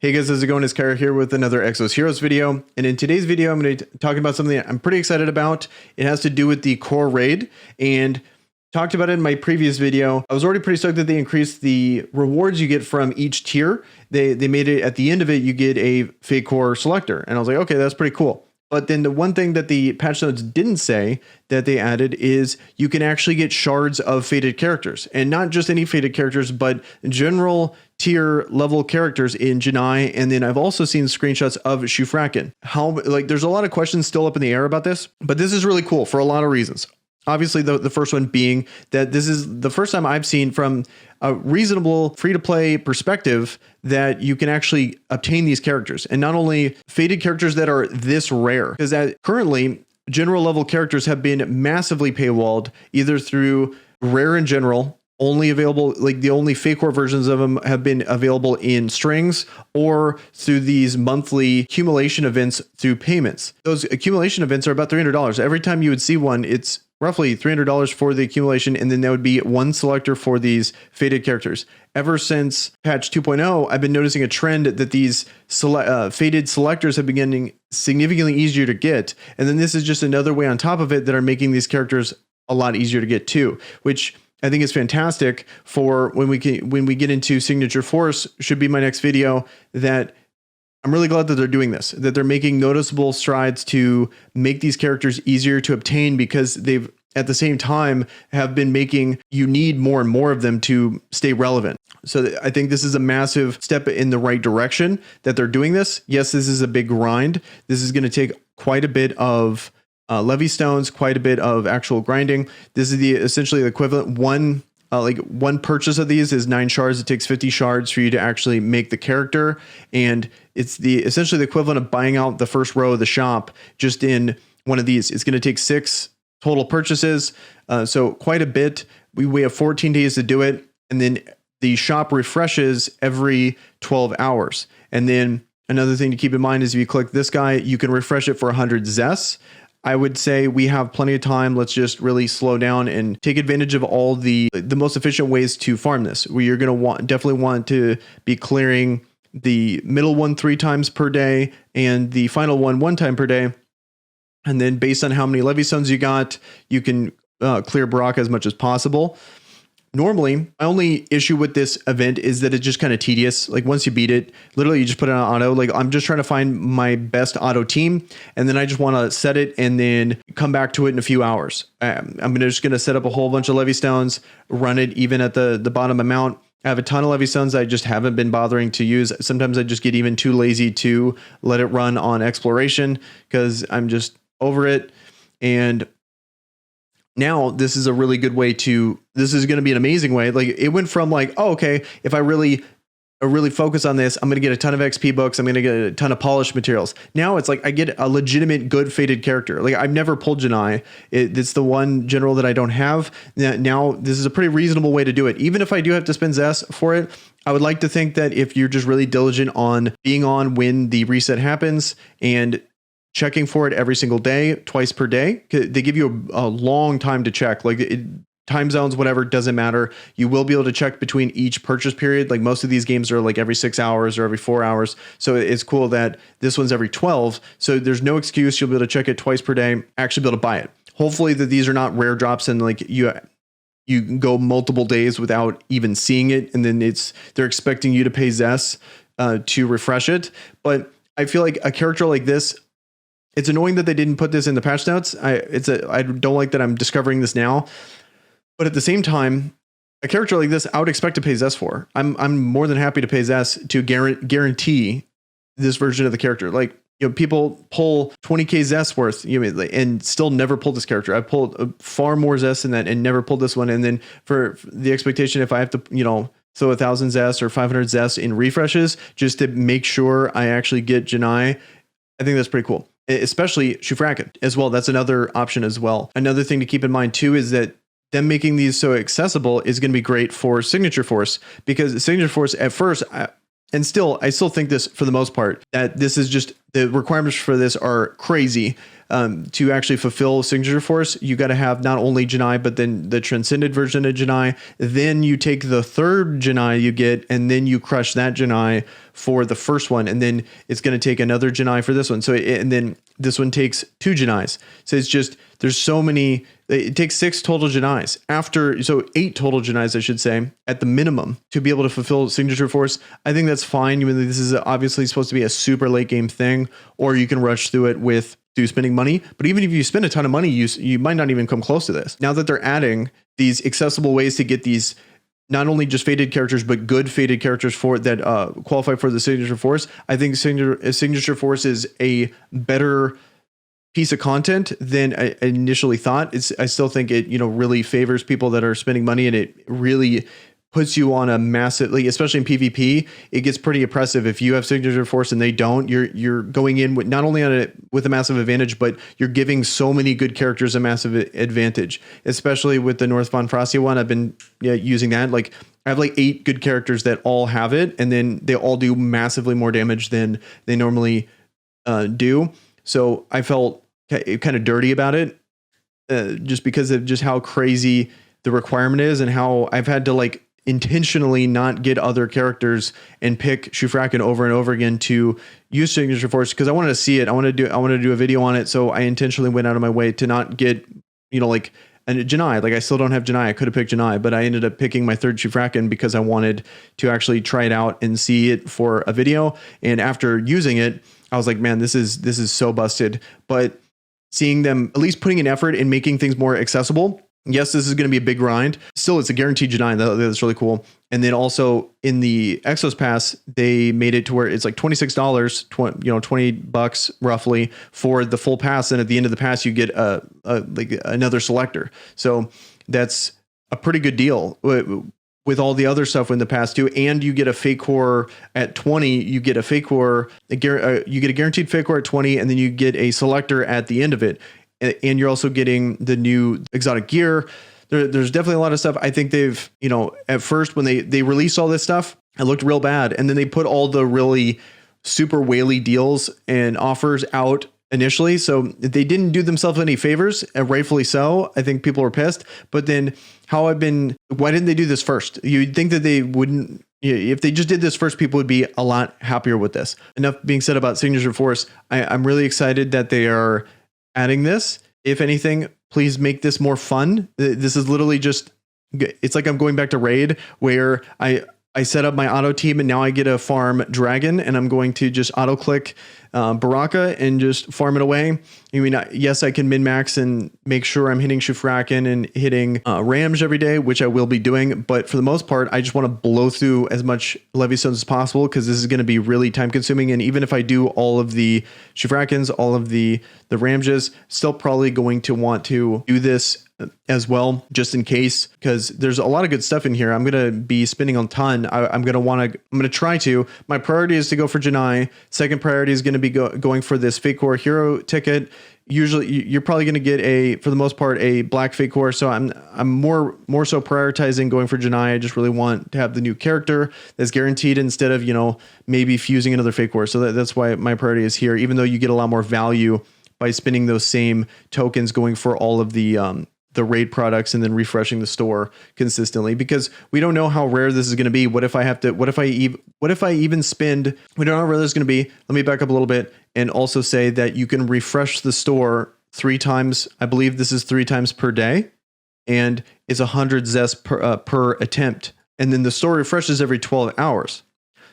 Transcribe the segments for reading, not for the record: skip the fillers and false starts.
Hey guys, how's it going? It's Kyra here with another Exos Heroes video. And in today's video, I'm going to talk about something that I'm pretty excited about. It has to do with the core raid, and talked about it in my previous video. I was already pretty stoked that they increased the rewards you get from each tier. They made it at the end of it, you get a fake core selector. And I was like, okay, that's pretty cool. But then the one thing that the patch notes didn't say that they added is you can actually get shards of fated characters, and not just any fated characters, but general tier level characters in Jinai. And then I've also seen screenshots of Shufraken. There's a lot of questions still up in the air about this, but this is really cool for a lot of reasons. Obviously, the first one being that this is the first time I've seen from a reasonable free-to-play perspective that you can actually obtain these characters, and not only fated characters that are this rare, because currently general level characters have been massively paywalled, either through rare in general, only available, like the only fake core versions of them have been available in strings, or through these monthly accumulation events through payments. Those accumulation events are about $300. Every time you would see one, it's roughly $300 for the accumulation, and then there would be one selector for these fated characters. Ever since patch 2.0, I've been noticing a trend that these fated selectors have been getting significantly easier to get, and then this is just another way on top of it that are making these characters a lot easier to get too, which I think is fantastic for when we get into Signature Force. Should be my next video. That I'm really glad that they're doing this, that they're making noticeable strides to make these characters easier to obtain, because they've at the same time have been making you need more and more of them to stay relevant. So I think this is a massive step in the right direction that they're doing this. Yes, this is a big grind. This is going to take quite a bit of levy stones, quite a bit of actual grinding. This is essentially the equivalent. One purchase of these is 9 shards. It takes 50 shards for you to actually make the character, and it's essentially the equivalent of buying out the first row of the shop just in one of these. It's going to take 6 total purchases, so quite a bit. We have 14 days to do it, and then the shop refreshes every 12 hours. And then another thing to keep in mind is if you click this guy, you can refresh it for 100 zests. I would say we have plenty of time. Let's just really slow down and take advantage of all the most efficient ways to farm this, where you're going to definitely want to be clearing the middle one 3 times per day and the final one 1 time per day. And then based on how many levy stones you got, you can clear Baraka as much as possible. Normally, my only issue with this event is that it's just kind of tedious. Like once you beat it, literally you just put it on auto. Like I'm just trying to find my best auto team, and then I just want to set it and then come back to it in a few hours. I'm just going to set up a whole bunch of levy stones, run it even at the bottom amount. I have a ton of levy stones I just haven't been bothering to use. Sometimes I just get even too lazy to let it run on exploration because I'm just over it. And now this is a really good way this is going to be an amazing way. Like it went from like, oh, okay, if I really focus on this, I'm going to get a ton of XP books. I'm going to get a ton of polished materials. Now it's like I get a legitimate good fated character. Like I've never pulled Jinai. It's the one general that I don't have. Now this is a pretty reasonable way to do it. Even if I do have to spend Zest for it, I would like to think that if you're just really diligent on being on when the reset happens and checking for it every single day, twice per day, they give you a long time to check. Time zones, whatever, doesn't matter. You will be able to check between each purchase period. Like most of these games are like every 6 hours or every 4 hours. So it's cool that this one's every 12. So there's no excuse. You'll be able to check it twice per day, actually be able to buy it. Hopefully that these are not rare drops and like you can go multiple days without even seeing it. And then they're expecting you to pay Zest to refresh it. But I feel like a character like this, it's annoying that they didn't put this in the patch notes. I don't like that I'm discovering this now. But at the same time, a character like this, I would expect to pay Zest for. I'm more than happy to pay Zest to guarantee this version of the character. Like, people pull 20k Zest worth, and still never pull this character. I've pulled far more Zest than that and never pulled this one. And then for the expectation, if I have to, throw 1,000 Zest or 500 Zest in refreshes just to make sure I actually get Jinai, I think that's pretty cool. Especially Shufraken as well. That's another option as well. Another thing to keep in mind too is that them making these so accessible is going to be great for Signature Force, because Signature Force at first, I still think this for the most part, that this is just the requirements for this are crazy. To actually fulfill Signature Force, you got to have not only Jinai, but then the Transcended version of Jinai. Then you take the third Jinai you get, and then you crush that Jinai for the first one. And then it's going to take another Jinai for this one. So, and then this one takes 2 Jinais. So it's just, there's so many, it takes 6 total Jinais so 8 total Jinais, I should say, at the minimum to be able to fulfill Signature Force. I think that's fine. Even though this is obviously supposed to be a super late game thing, or you can rush through it through spending money. But even if you spend a ton of money, you might not even come close to this. Now that they're adding these accessible ways to get these not only just fated characters, but good fated characters for that qualify for the Signature Force, I think Signature Force is a better piece of content than I initially thought. I still think it, really favors people that are spending money, and it really puts you on a massive, especially in PvP, it gets pretty oppressive. If you have Signature Force and they don't, you're going in with not only with a massive advantage, but you're giving so many good characters a massive advantage, especially with the North Von Frostia one. I've been using that. Like, I have 8 good characters that all have it, and then they all do massively more damage than they normally do. So I felt kind of dirty about it, just because of just how crazy the requirement is, and how I've had to intentionally not get other characters and pick Shufraken over and over again to use Signature Force, because I wanted to see it. I wanted to do a video on it. So I intentionally went out of my way to not get, a Jinai. I still don't have Jinai. I could have picked Jinai, but I ended up picking my third Shufraken because I wanted to actually try it out and see it for a video. And after using it, I was like, man, this is so busted. But seeing them at least putting an effort in making things more accessible. Yes, this is going to be a big grind. Still, it's a guaranteed Jinai. That's really cool. And then also in the Exos Pass, they made it to where it's $26, $20 roughly for the full pass. And at the end of the pass, you get another selector. So that's a pretty good deal with all the other stuff in the past too. And you get a fake core at 20. You get a fake core. You get a guaranteed fake core at 20, and then you get a selector at the end of it. And you're also getting the new exotic gear. There's definitely a lot of stuff. I think they've, at first when they released all this stuff, it looked real bad. And then they put all the really super whaley deals and offers out initially. So they didn't do themselves any favors, and rightfully so. I think people were pissed. But then why didn't they do this first? You'd think that they wouldn't. If they just did this first, people would be a lot happier with this. Enough being said about Signature Force. I'm really excited that they are adding this. If anything, please make this more fun. This is literally it's like I'm going back to Raid, where I set up my auto team, and now I get a farm dragon, and I'm going to just auto click Baraka and just farm it away. Yes, I can min-max and make sure I'm hitting Shufraken and hitting Rams every day, which I will be doing. But for the most part, I just want to blow through as much Levy Stones as possible, because this is going to be really time consuming. And even if I do all of the Shufrakens, all of the Ramjas, still probably going to want to do this as well, just in case, because there's a lot of good stuff in here. I'm going to be spending a ton. I'm going to try to. My priority is to go for Jinai. Second priority is going to be going for this Fake Core Hero ticket. Usually you're probably going to get for the most part, a black Fake Core. So I'm more so prioritizing going for Jinai. I just really want to have the new character that's guaranteed, instead of, maybe fusing another Fake Core. So that's why my priority is here, even though you get a lot more value by spending those same tokens going for all of the raid products and then refreshing the store consistently, because we don't know how rare this is going to be. What if I even spend, we don't know how rare this is going to be. Let me back up a little bit and also say that you can refresh the store 3 times. I believe this is 3 times per day, and it's 100 zest per attempt. And then the store refreshes every 12 hours.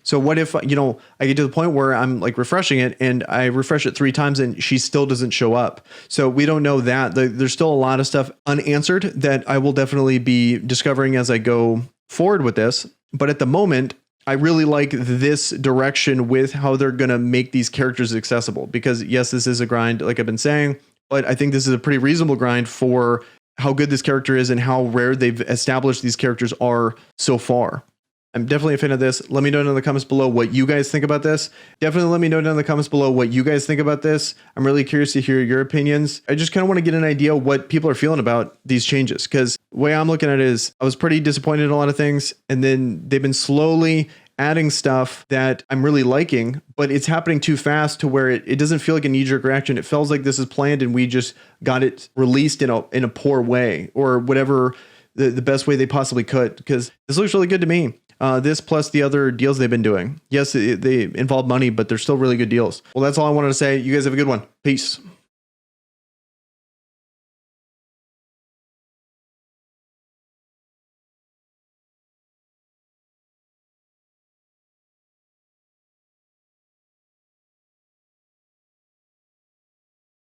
So what if, I get to the point where I'm refreshing it, and I refresh it 3 times and she still doesn't show up. So we don't know that. There's still a lot of stuff unanswered that I will definitely be discovering as I go forward with this. But at the moment, I really like this direction with how they're going to make these characters accessible, because yes, this is a grind, like I've been saying, but I think this is a pretty reasonable grind for how good this character is and how rare they've established these characters are so far. I'm definitely a fan of this. Let me know down in the comments below what you guys think about this. Definitely let me know down in the comments below what you guys think about this. I'm really curious to hear your opinions. I just kind of want to get an idea what people are feeling about these changes, because the way I'm looking at it is I was pretty disappointed in a lot of things, and then they've been slowly adding stuff that I'm really liking, but it's happening too fast to where it doesn't feel like a knee-jerk reaction. It feels like this is planned and we just got it released in a poor way, or whatever the best way they possibly could, because this looks really good to me. This plus the other deals they've been doing. Yes, they involve money, but they're still really good deals. Well, that's all I wanted to say. You guys have a good one. Peace.